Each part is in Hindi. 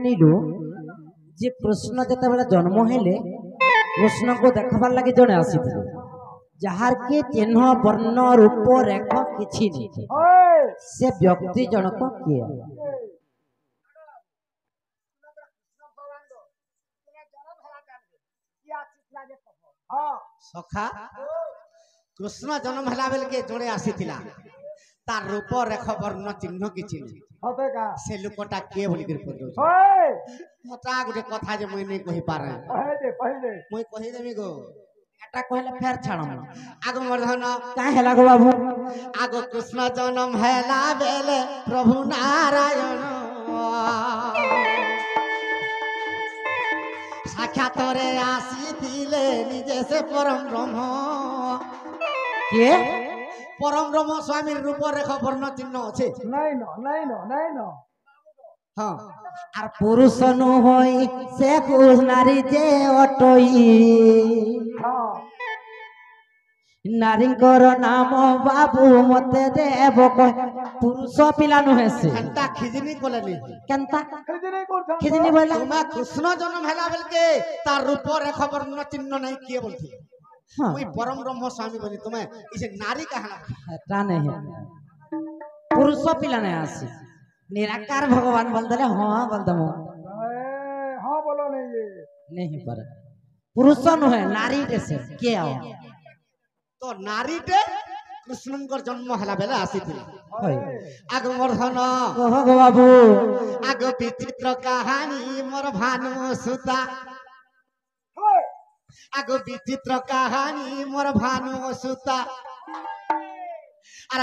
नीलू जे कृष्ण जते बेला जन्म हेले कृष्ण को देखबार लगे जने आसी जार के चिन्ह वर्ण रूप रेख किछि नहीं से व्यक्ति जनक किए सखा कृष्ण जन्म हला बेल के जड़े आसी तार रूप रेख वर्ण चिन्ह किछि से लोकटा के बोली कर पजो हटा गुटे कथा जे मुई नै कहि पारे मुई कहि देमी गो एटा कहले फेर छाड़म आगो मर्धन का हेला गो बाबू आगो कृष्ण जन्म हला बेल प्रभु नारायण साक्षात रे आसी थिले निजे से परम ब्रह्म के परम ब्रह्म स्वामी रूप रेख वर्ण चिन्ह আছে नहीं न हां আর পুরুষ নহই সে কোন নারী যে অটই নারীঙ্কর নাম বাবু মতে দেব কয় পুরুষ পিলা নহে সে ঘন্টা খিজনি কলেনি কেনতা नहीं খিজনি বইলা তোমা কৃষ্ণ জন্ম হেলা বেলকে তার রূপ রেখ বর্ণ চিহ্ন নাই কিয়ে বলছি हाँ ওই পরম ব্রহ্ম স্বামী বলি তুমি ইসে নারী কাহনা ता नहीं पुरुष पिला नहीं आसी निराकार भगवान बोल दले हाँ बोल दमो हाँ बोलो नहीं ये नहीं पर पुरुष नुहे नारी से के आओ তো নারীতে কৃষ্ণঙ্কর জন্ম হেলা বেলা আসিছিল होय আগ মর্ধন कहो गो बाबू আগ বিচিত্র কাহানী মোর ভানু সুতা আগ বিচিত্র কাহানী মোর ভানু সুতা আর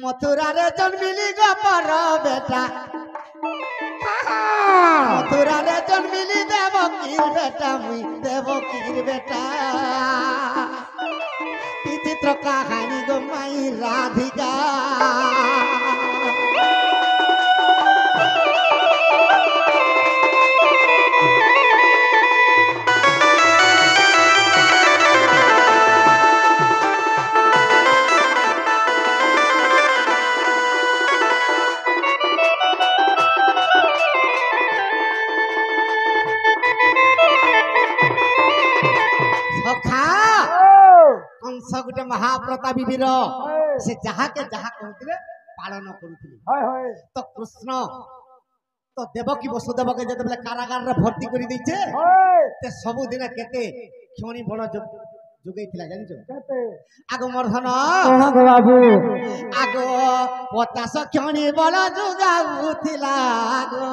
মথুরারে জন্মিলি গোপর বেটা মথুরারে জন্মিলি দেবকীর বেটা মুই দেবকীর বেটা বিচিত্র কাহানী গো মাই রাধিকা कंस गोटे महाप्रतापी वीर से जहा के जहा कहते पालन करुले तो कृष्ण तो देवकी वसुदेव के जब कारागार रे भर्ती कर दीचे ते सब दिन केते क्षणी बड़ जोगई थिला जानि जो आगो मर्धन कहो गो बाबू आगो 50 क्षणी बड़ जोगाउ थिला आगो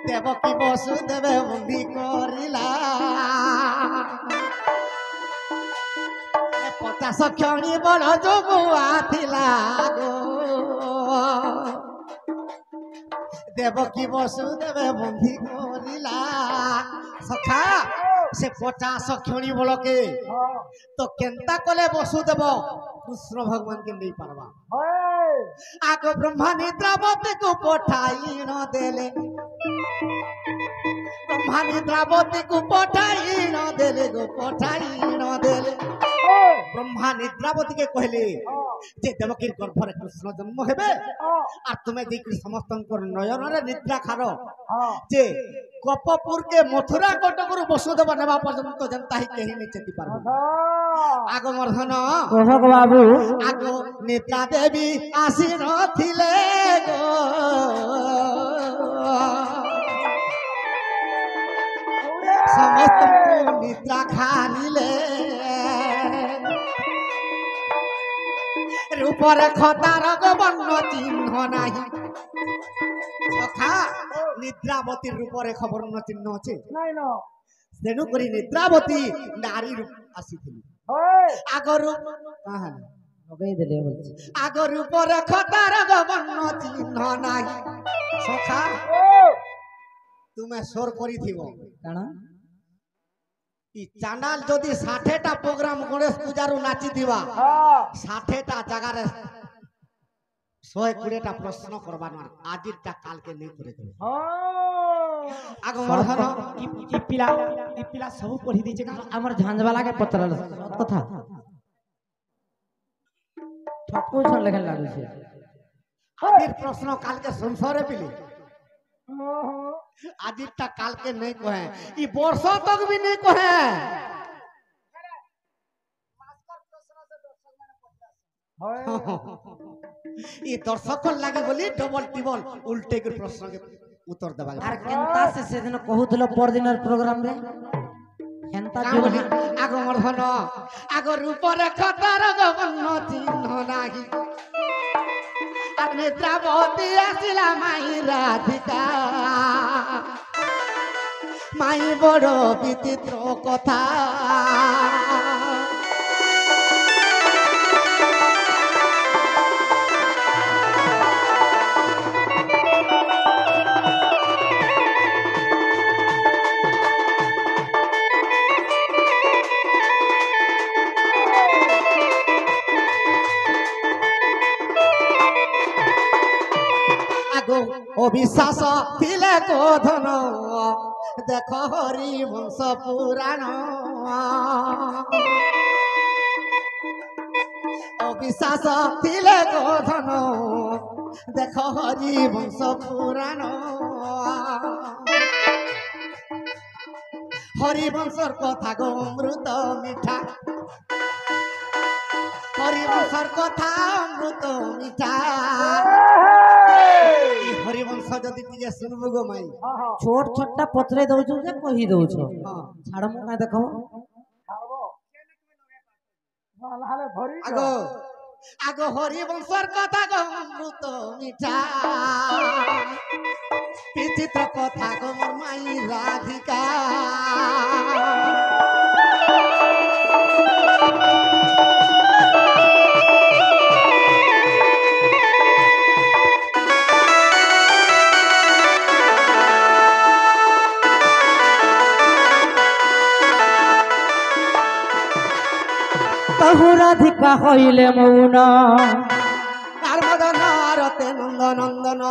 देवकी वसुदेव बंदी करिला 50 क्षणी बड़ जोगुआ थिला गो देवकी वसुदेव बंदी करिला सखा से 50 क्षणी बड़ के तो केंता कले वसुदेव कृष्ण भगवान के नहीं पारबा आगो ब्रह्मा निद्रावती को पठाई न देले ब्रह्मा निद्रावती को पठाई न देले गो पठाई न देले ब्रह्मा निद्रावती के कहले जे देवकीर गर्भरे कृष्ण जन्म हेबे और तुम्हें देखि समस्त नयन रे निद्रा खारो जे गोपपुर के मथुरा कटकर वसुदेव नेबा पर्यंत जनता ही केही नहीं चेती पारबो आगो मर्धन कहो गो बाबू आगो निद्रा देवी आसी नथिले गो समस्त निद्रा खानिले रूपर खतार वर्ण चिन्ह नाही सखा निद्रावती रूपर वर्ण चिन्ह अछि नहीं न तेणु करी निद्रावती नारी रूप आसीथिली आगरु कहा लगे देले बोलছি आगो रूपर खतार वर्ण चिन्ह नाही सखा तुम्हें सोर करी थिबो काना ई चैनल जदि 60 टा प्रोग्राम गणेश पूजारू नाची दिवा 60 टा जगह रे 120 टा प्रश्न करबान आज टा काल के नहीं करे दे आगो मर्धन ई पिला सब पढ़ी दीचे हमर झांझवाला के पत्र कथा ঠকুছন লেখেন লাগুছে আজির প্রশ্ন কালকে সংসারে পিলি ওহো আজিরটা কালকে নেই কহে ই বর্ষ তক भी नहीं কহে হয় ই দর্শক লাগে বলি ডবল টিবল উল্টে করে প্রশ্ন के उत्तर দেবা আর কেনতা সে সেদিন কহুছিল পরদিনের প্রোগ্রাম রে কেনতা বলি আগমর ধন আগ রূপরে খতার গবন্ন চিহ্ন নাহি আর নেত্রাবতী আসিলা মাই রাধিকা মাই বড় বিচিত্র কথা আগো অবিশ্বাস ଥିଲେ কোধন দেখ হরি বংশ পুরাণ অবিশ্বাস ଥିଲେ কোধন দেখ হরি বংশ পুরাণ হরি বংশর কথা গো অমৃত মিঠা হরি বংশর কথা অমৃত মিঠা হরিবংশ যদি টিকে শুনবো গো মাই ছোট ছোটটা পত্রে দউছো যে কহি দউছো হ্যাঁ ছাড় মু কাই দেখো খাবো নাহলে ধরি আগো আগো হরিবংশর কথা গো অমৃত মিঠা বিচিত্র কথা গো মোর মাই রাধিকা বহু রাধিকা হইলে মৌন আর মদন রতে নন্দ নন্দন